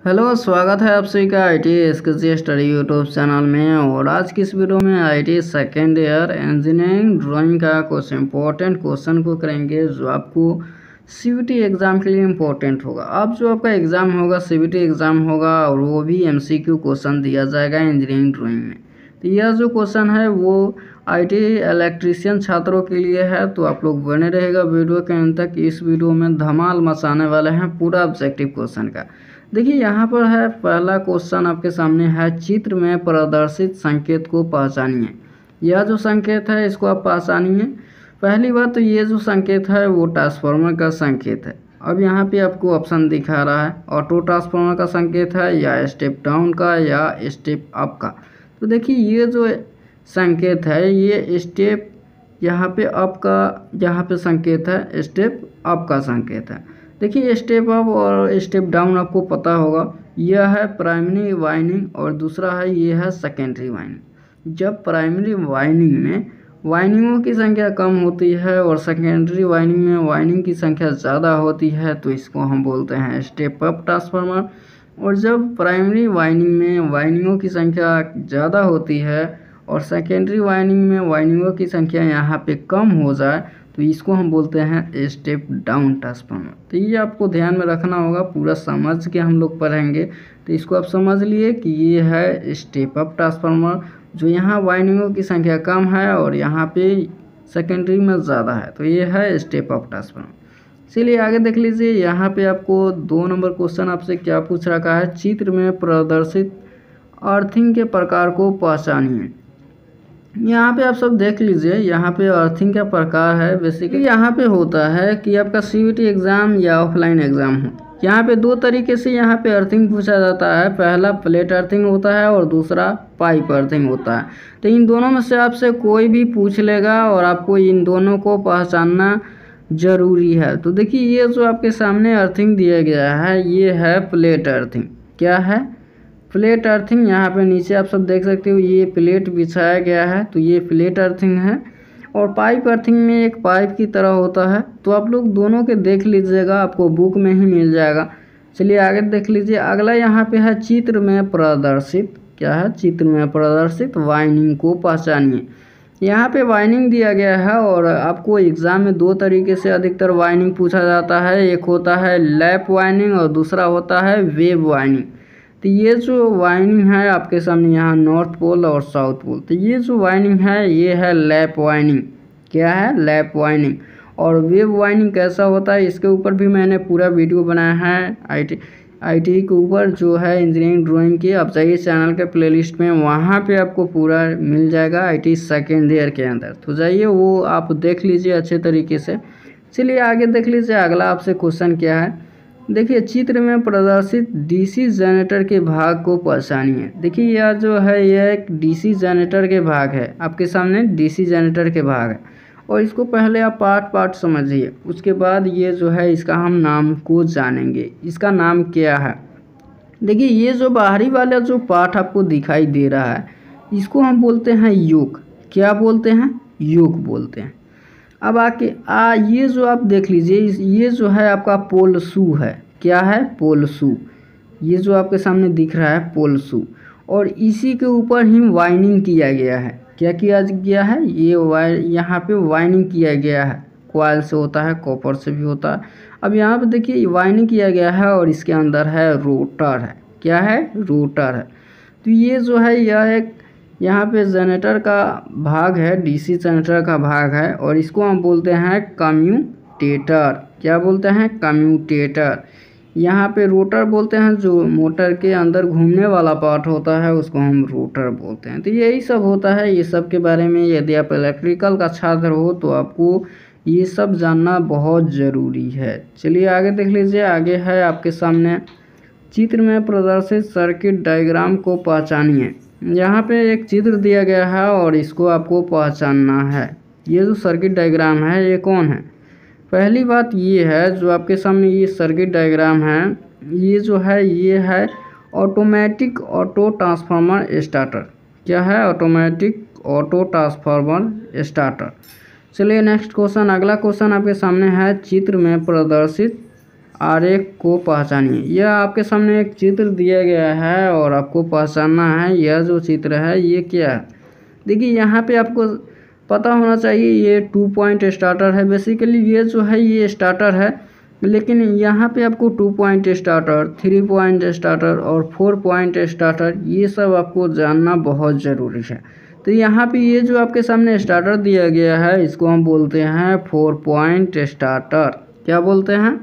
Hello, स्वागत है आप सभी का IT skills study YouTube channel में। और आज की इस वीडियो में IT second year engineering drawing का कुछ इम्पोर्टेंट क्वेश्चन को करेंगे जो आपको सीबीटी एग्ज़ाम के लिए इम्पोर्टेंट होगा। अब जो आपका एग्ज़ाम होगा सीबीटी एग्ज़ाम होगा और वो भी एमसीक्यू क्वेश्चन दिया जाएगा इंजीनियरिंग ड्राइंग में। तो यह जो क्वेश्चन है वो आईटी इलेक्ट्रीशियन छात्रों के लिए है, तो आप लोग बने रहेगा वीडियो के अंत तक। इस वीडियो में धमाल मचाने वाले हैं पूरा ऑब्जेक्टिव क्वेश्चन का। देखिए यहाँ पर है पहला क्वेश्चन आपके सामने है, चित्र में प्रदर्शित संकेत को पहचानिए। यह जो संकेत है इसको आप पहचानिए। पहली बात तो ये जो संकेत है वो ट्रांसफार्मर का संकेत है। अब यहाँ पे आपको ऑप्शन दिखा रहा है ऑटो ट्रांसफार्मर का संकेत है या स्टेप डाउन का या स्टेप अप का। तो देखिए ये जो संकेत है ये स्टेप यहाँ पे अप का यहाँ पे संकेत है, स्टेप अप का संकेत है। देखिए स्टेप अप और स्टेप डाउन आपको पता होगा, यह है प्राइमरी वाइंडिंग और दूसरा है ये है सेकेंडरी वाइंडिंग। जब प्राइमरी वाइंडिंग में वाइंडिंगों की संख्या कम होती है और सेकेंडरी वाइंडिंग में वाइंडिंग की संख्या ज़्यादा होती है तो इसको हम बोलते हैं स्टेप अप ट्रांसफार्मर। और जब प्राइमरी वाइंडिंग में वाइंडिंगों की संख्या ज़्यादा होती है और सेकेंडरी वाइंडिंग में वाइंडिंगों की संख्या यहाँ पे कम हो जाए तो इसको हम बोलते हैं स्टेप डाउन ट्रांसफार्मर। तो ये आपको ध्यान में रखना होगा, पूरा समझ के हम लोग पढ़ेंगे। तो इसको आप समझ लिए कि ये है स्टेप अप ट्रांसफार्मर, जो यहाँ वाइंडिंगों की संख्या कम है और यहाँ पे सेकेंडरी में ज़्यादा है, तो ये है स्टेप अप ट्रांसफार्मर। चलिए आगे देख लीजिए। यहाँ पे आपको 2 नंबर क्वेश्चन आपसे क्या पूछ रखा है, चित्र में प्रदर्शित अर्थिंग के प्रकार को पहचानिए। यहाँ पे आप सब देख लीजिए, यहाँ पे अर्थिंग का प्रकार है बेसिकली यहाँ पे होता है कि आपका सीबीटी एग्ज़ाम या ऑफलाइन एग्ज़ाम हो। यहाँ पे 2 तरीके से यहाँ पे अर्थिंग पूछा जाता है, पहला प्लेट अर्थिंग होता है और दूसरा पाइप अर्थिंग होता है। तो इन दोनों में से आपसे कोई भी पूछ लेगा और आपको इन दोनों को पहचानना ज़रूरी है। तो देखिए ये जो आपके सामने अर्थिंग दिया गया है ये है प्लेट अर्थिंग। क्या है? Plate earthing. यहाँ पे नीचे आप सब देख सकते हो ये प्लेट बिछाया गया है, तो ये प्लेट अर्थिंग है। और पाइप अर्थिंग में एक पाइप की तरह होता है। तो आप लोग दोनों के देख लीजिएगा, आपको बुक में ही मिल जाएगा। चलिए आगे देख लीजिए। अगला यहाँ पे है चित्र में प्रदर्शित। क्या है? चित्र में प्रदर्शित वाइंडिंग को पहचानिए। यहाँ पे वाइंडिंग दिया गया है और आपको एग्ज़ाम में 2 तरीके से अधिकतर वाइंडिंग पूछा जाता है, एक होता है लैप वाइंडिंग और दूसरा होता है वेव वाइंडिंग। तो ये जो वाइंडिंग है आपके सामने यहाँ नॉर्थ पोल और साउथ पोल, तो ये जो वाइंडिंग है ये है लैप वाइंडिंग। क्या है? Lap winding. और वेव वाइंडिंग कैसा होता है इसके ऊपर भी मैंने पूरा वीडियो बनाया है आईटी के ऊपर, जो है इंजीनियरिंग ड्राइंग की। आप जाइए चैनल के प्लेलिस्ट में, वहाँ पे आपको पूरा मिल जाएगा आईटी सेकेंड ईयर के अंदर। तो जाइए वो आप देख लीजिए अच्छे तरीके से। चलिए आगे देख लीजिए। अगला आपसे क्वेश्चन क्या है, देखिए चित्र में प्रदर्शित डीसी जनरेटर के भाग को पहचानिए। देखिए यह जो है यह एक डीसी जनरेटर के भाग है, आपके सामने डीसी जनरेटर के भाग है। और इसको पहले आप पार्ट समझिए, उसके बाद ये जो है इसका हम नाम को जानेंगे। इसका नाम क्या है? देखिए ये जो बाहरी वाला जो पार्ट आपको दिखाई दे रहा है इसको हम बोलते हैं योक। क्या बोलते हैं? योक बोलते हैं। अब आके ये जो आप देख लीजिए, ये जो है आपका पोल शू है। क्या है? पोल शू। ये जो आपके सामने दिख रहा है पोल शू, और इसी के ऊपर ही वाइंडिंग किया गया है। क्या किया गया है? ये यहाँ पे वाइंडिंग किया गया है। कॉइल से होता है, कॉपर से भी होता है। अब यहाँ पे देखिए वाइंडिंग किया गया है और इसके अंदर है रोटर है। क्या है? रोटर है। तो ये जो है यह एक यहाँ पे जनरेटर का भाग है, डीसी जनरेटर का भाग है, और इसको हम बोलते हैं कम्यूटेटर। क्या बोलते हैं? कम्यूटेटर। यहाँ पे रोटर बोलते हैं, जो मोटर के अंदर घूमने वाला पार्ट होता है उसको हम रोटर बोलते हैं। तो यही सब होता है। ये सब के बारे में यदि आप इलेक्ट्रिकल का छात्र हो तो आपको ये सब जानना बहुत ज़रूरी है। चलिए आगे देख लीजिए। आगे है आपके सामने, चित्र में प्रदर्शित सर्किट डायग्राम को पहचानिए। यहाँ पे एक चित्र दिया गया है और इसको आपको पहचानना है। ये जो सर्किट डायग्राम है ये कौन है? पहली बात ये है जो आपके सामने ये सर्किट डायग्राम है, ये जो है ये है ऑटोमेटिक ऑटो ट्रांसफार्मर स्टार्टर। क्या है? Automatic auto transformer starter. चलिए नेक्स्ट क्वेश्चन। अगला क्वेश्चन आपके सामने है, चित्र में प्रदर्शित आरेख को पहचानिए। यह आपके सामने एक चित्र दिया गया है और आपको पहचानना है यह जो चित्र है ये क्या है। देखिए यहाँ पे आपको पता होना चाहिए ये 2 पॉइंट स्टार्टर है। बेसिकली ये जो है ये स्टार्टर है, लेकिन यहाँ पे आपको 2 पॉइंट स्टार्टर, 3 पॉइंट स्टार्टर और 4 पॉइंट स्टार्टर ये सब आपको जानना बहुत ज़रूरी है। तो यहाँ पे ये जो आपके सामने स्टार्टर दिया गया है इसको हम बोलते हैं 4 पॉइंट स्टार्टर। क्या बोलते हैं?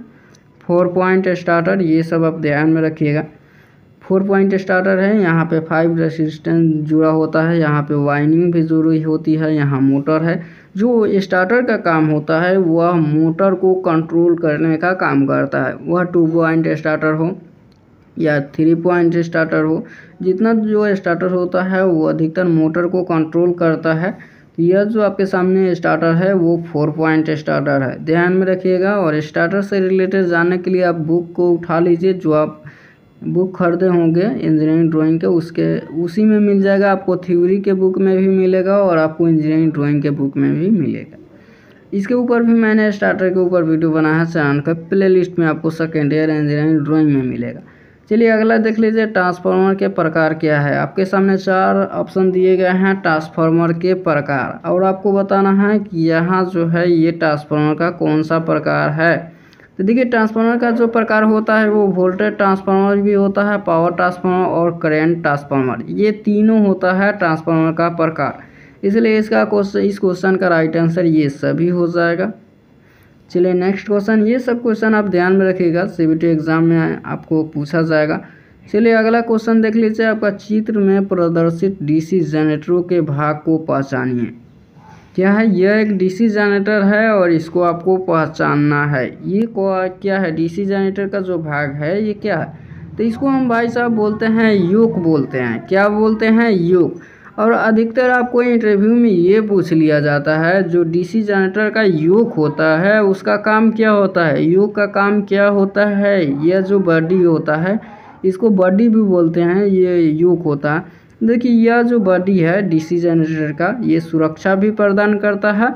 4 पॉइंट स्टार्टर। ये सब आप ध्यान में रखिएगा। 4 पॉइंट स्टार्टर है। यहाँ पे 5 रेसिस्टेंस जुड़ा होता है, यहाँ पे वाइंडिंग भी जुड़ी होती है, यहाँ मोटर है। जो स्टार्टर का काम होता है वह मोटर को कंट्रोल करने का काम करता है। वह 2 पॉइंट स्टार्टर हो या 3 पॉइंट स्टार्टर हो, जितना जो स्टार्टर होता है वो अधिकतर मोटर को कंट्रोल करता है। यह जो आपके सामने स्टार्टर है वो 4 पॉइंट स्टार्टर है, ध्यान में रखिएगा। और स्टार्टर से रिलेटेड जानने के लिए आप बुक को उठा लीजिए, जो आप बुक खरीदे होंगे इंजीनियरिंग ड्राइंग के, उसी में मिल जाएगा। आपको थ्योरी के बुक में भी मिलेगा और आपको इंजीनियरिंग ड्राइंग के बुक में भी मिलेगा। इसके ऊपर भी मैंने स्टार्टर के ऊपर वीडियो बनाया है, चैनल का प्लेलिस्ट में आपको सेकेंड ईयर इंजीनियरिंग ड्राइंग में मिलेगा। चलिए अगला देख लीजिए, ट्रांसफार्मर के प्रकार क्या है। आपके सामने 4 ऑप्शन दिए गए हैं ट्रांसफार्मर के प्रकार, और आपको बताना है कि यहाँ जो है ये ट्रांसफार्मर का कौन सा प्रकार है। तो देखिए ट्रांसफार्मर का जो प्रकार होता है वो वोल्टेज ट्रांसफार्मर भी होता है, पावर ट्रांसफार्मर और करंट ट्रांसफार्मर, ये तीनों होता है ट्रांसफार्मर का प्रकार। इसलिए इस क्वेश्चन का राइट आंसर ये सभी हो जाएगा। चलिए नेक्स्ट क्वेश्चन। ये सब क्वेश्चन आप ध्यान में रखिएगा, सीबीटी एग्जाम में आपको पूछा जाएगा। चलिए अगला क्वेश्चन देख लीजिए। आपका चित्र में प्रदर्शित डीसी जनरेटरों के भाग को पहचानिए। क्या है? यह एक डीसी जनरेटर है और इसको आपको पहचानना है। ये क्या है? डीसी जनरेटर का जो भाग है ये क्या है? तो इसको हम भाई साहब बोलते हैं योक बोलते हैं। क्या बोलते हैं? योक। और अधिकतर आपको इंटरव्यू में ये पूछ लिया जाता है जो डीसी जनरेटर का योक होता है उसका काम क्या होता है। योक का काम क्या होता है? यह जो बॉडी होता है इसको बॉडी भी बोलते हैं, ये योक होता है। देखिए यह जो बॉडी है डीसी जनरेटर का ये सुरक्षा भी प्रदान करता है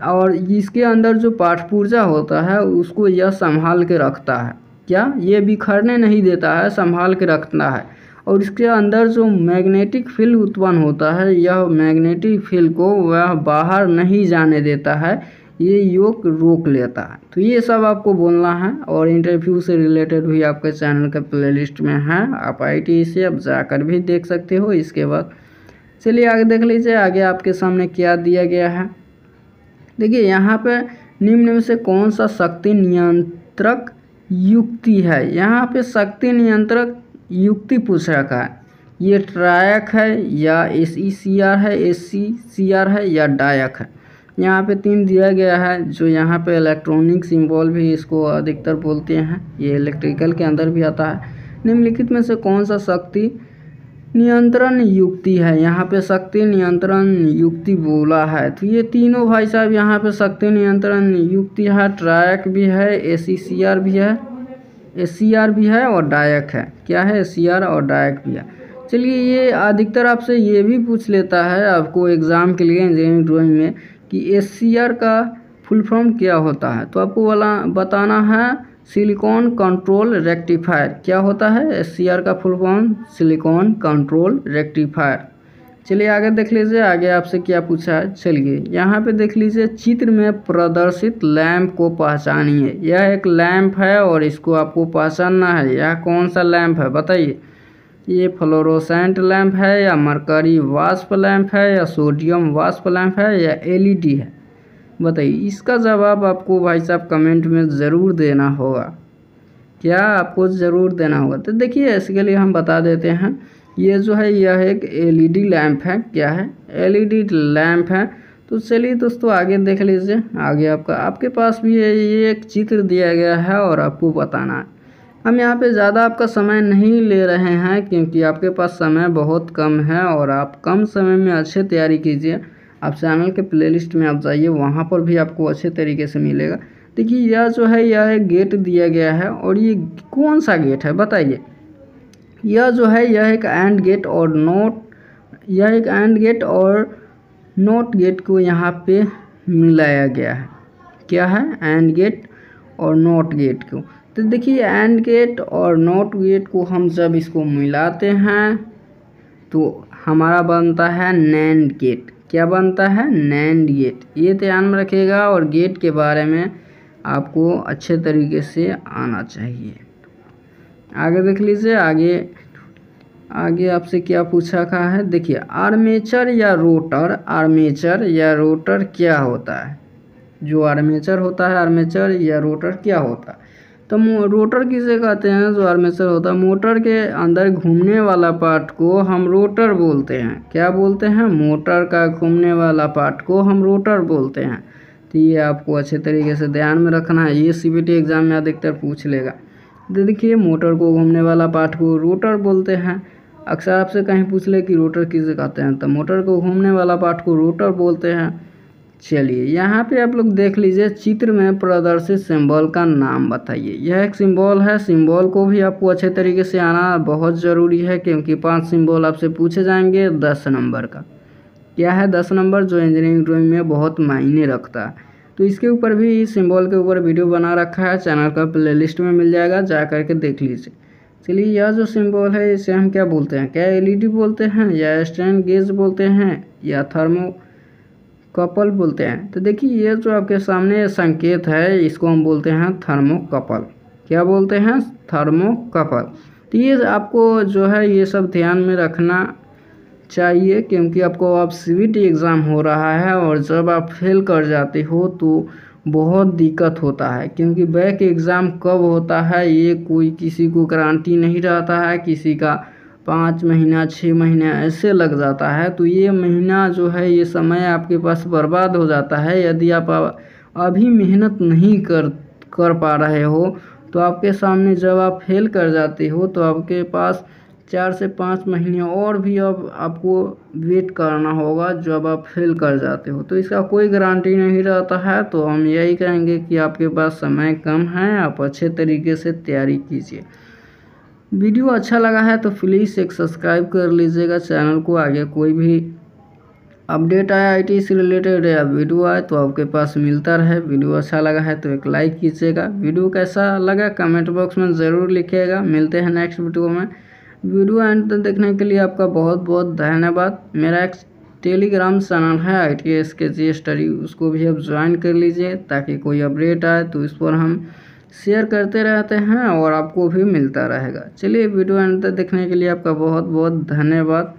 और इसके अंदर जो पाठ पुर्जा होता है उसको यह संभाल के रखता है। क्या? ये बिखरने नहीं देता है, संभाल के रखता है। और इसके अंदर जो मैग्नेटिक फील्ड उत्पन्न होता है यह मैग्नेटिक फील्ड को वह बाहर नहीं जाने देता है, ये योक रोक लेता है। तो ये सब आपको बोलना है और इंटरव्यू से रिलेटेड भी आपके चैनल के प्लेलिस्ट में है, आप ITE से आप जाकर भी देख सकते हो। इसके बाद चलिए आगे देख लीजिए, आगे आपके सामने क्या दिया गया है। देखिए यहाँ पे निम्न में से कौन सा शक्ति नियंत्रक युक्ति है। यहाँ पे शक्ति नियंत्रक युक्ति पूछ रखा है। ये ट्रायक है या SECR है, SCCR है या डायक है। यहाँ पे 3 दिया गया है। जो यहाँ पे इलेक्ट्रॉनिक सिंबल भी इसको अधिकतर बोलते हैं, ये इलेक्ट्रिकल के अंदर भी आता है। निम्नलिखित में से कौन सा शक्ति नियंत्रण युक्ति है। यहाँ पे शक्ति नियंत्रण युक्ति बोला है। तो ये तीनों भाई साहब यहाँ पे शक्ति नियंत्रण युक्ति है। ट्रायक भी है, SCCR भी है, SCR भी है और डायक है। क्या है? SCR और डायक भी है। चलिए ये अधिकतर आपसे ये भी पूछ लेता है आपको एग्ज़ाम के लिए इंजीनियरिंग ड्राइंग में कि SCR का फुल फॉर्म क्या होता है। तो आपको बताना है सिलिकॉन कंट्रोल रेक्टिफायर। क्या होता है? SCR का full form silicon control rectifier. चलिए आगे देख लीजिए, आगे आपसे क्या पूछा है। चलिए यहाँ पे देख लीजिए, चित्र में प्रदर्शित लैंप को पहचानिए। यह एक लैंप है और इसको आपको पहचानना है। यह कौन सा लैंप है बताइए? ये फ्लोरोसेंट लैंप है या मरकरी वाष्प लैंप है या सोडियम वाष्प लैंप है या LED है? बताइए। इसका जवाब आपको भाई साहब कमेंट में ज़रूर देना होगा। क्या आपको ज़रूर देना होगा? तो देखिए इसके लिए हम बता देते हैं। ये जो है यह एक LED लैंप है। क्या है? LED लैंप है। तो चलिए दोस्तों आगे देख लीजिए। आगे आपके पास भी ये एक चित्र दिया गया है और आपको बताना है। हम यहाँ पे ज़्यादा आपका समय नहीं ले रहे हैं क्योंकि आपके पास समय बहुत कम है और आप कम समय में अच्छे तैयारी कीजिए। आप चैनल के प्लेलिस्ट में आप जाइए, वहाँ पर भी आपको अच्छे तरीके से मिलेगा। देखिए यह जो है यह एक गेट दिया गया है और ये कौन सा गेट है बताइए? यह जो है यह एक AND गेट और NOT गेट को यहाँ पे मिलाया गया है। क्या है? AND गेट और NOT गेट को। तो देखिए एंड गेट और नॉट गेट को हम जब इसको मिलाते हैं तो हमारा बनता है नैंड गेट। क्या बनता है? NAND gate. ये ध्यान में रखिएगा और गेट के बारे में आपको अच्छे तरीके से आना चाहिए। आगे देख लीजिए, आगे आपसे क्या पूछा रखा है। देखिए आर्मेचर या रोटर, आर्मेचर या रोटर क्या होता है? जो आर्मेचर होता है, आर्मेचर या रोटर क्या होता है? तो रोटर किसे कहते हैं? जो आर्मेचर होता है, मोटर के अंदर घूमने वाला पार्ट को हम रोटर बोलते हैं। क्या बोलते हैं? मोटर का घूमने वाला पार्ट को हम रोटर बोलते हैं। तो ये आपको अच्छे तरीके से ध्यान में रखना है, ये सीबीटी एग्जाम में अधिकतर पूछ लेगा। तो देखिए मोटर को घूमने वाला पार्ट को रोटर बोलते हैं। अक्सर आपसे कहीं पूछ ले कि रोटर किसे कहते हैं, तो मोटर को घूमने वाला पार्ट को रोटर बोलते हैं। चलिए यहाँ पे आप लोग देख लीजिए, चित्र में प्रदर्शित सिंबल का नाम बताइए। यह एक सिंबल है, सिंबल को भी आपको अच्छे तरीके से आना बहुत ज़रूरी है, क्योंकि 5 सिंबल आपसे पूछे जाएंगे 10 नंबर का। क्या है 10 नंबर? जो इंजीनियरिंग ड्राइंग में बहुत मायने रखता है। तो इसके ऊपर भी, सिंबल के ऊपर वीडियो बना रखा है, चैनल का प्लेलिस्ट में मिल जाएगा, जा करके देख लीजिए। चलिए यह जो सिंबल है इसे हम क्या बोलते हैं? क्या एलईडी बोलते हैं, या स्ट्रेन गेज बोलते हैं, या थर्मोकपल बोलते हैं? तो देखिए ये जो आपके सामने संकेत है इसको हम बोलते हैं थर्मोकपल। क्या बोलते हैं? थर्मोकपल। तो ये आपको जो है ये सब ध्यान में रखना चाहिए, क्योंकि आपको अब सीबीटी एग्ज़ाम हो रहा है और जब आप फेल कर जाते हो तो बहुत दिक्कत होता है, क्योंकि बैक एग्ज़ाम कब होता है ये कोई किसी को गारंटी नहीं रहता है। किसी का 5 महीना 6 महीना ऐसे लग जाता है। तो ये महीना जो है, ये समय आपके पास बर्बाद हो जाता है। यदि आप अभी मेहनत नहीं कर पा रहे हो तो आपके सामने जब आप फेल कर जाते हो तो आपके पास 4 से 5 महीने और भी अब आपको वेट करना होगा जब आप फेल कर जाते हो। तो इसका कोई गारंटी नहीं रहता है। तो हम यही कहेंगे कि आपके पास समय कम है, आप अच्छे तरीके से तैयारी कीजिए। वीडियो अच्छा लगा है तो प्लीज़ एक सब्सक्राइब कर लीजिएगा चैनल को। आगे कोई भी अपडेट आया आईटी से रिलेटेड या वीडियो आए तो आपके पास मिलता रहे। वीडियो अच्छा लगा है तो एक लाइक कीजिएगा। वीडियो कैसा लगा कमेंट बॉक्स में ज़रूर लिखिएगा। मिलते हैं नेक्स्ट वीडियो में। वीडियो एंड तक देखने के लिए आपका बहुत बहुत धन्यवाद। मेरा एक टेलीग्राम चैनल है ITSKG स्टडी, उसको भी आप ज्वाइन कर लीजिए, ताकि कोई अपडेट आए तो इस पर हम शेयर करते रहते हैं और आपको भी मिलता रहेगा। चलिए वीडियो एंड तक देखने के लिए आपका बहुत बहुत धन्यवाद।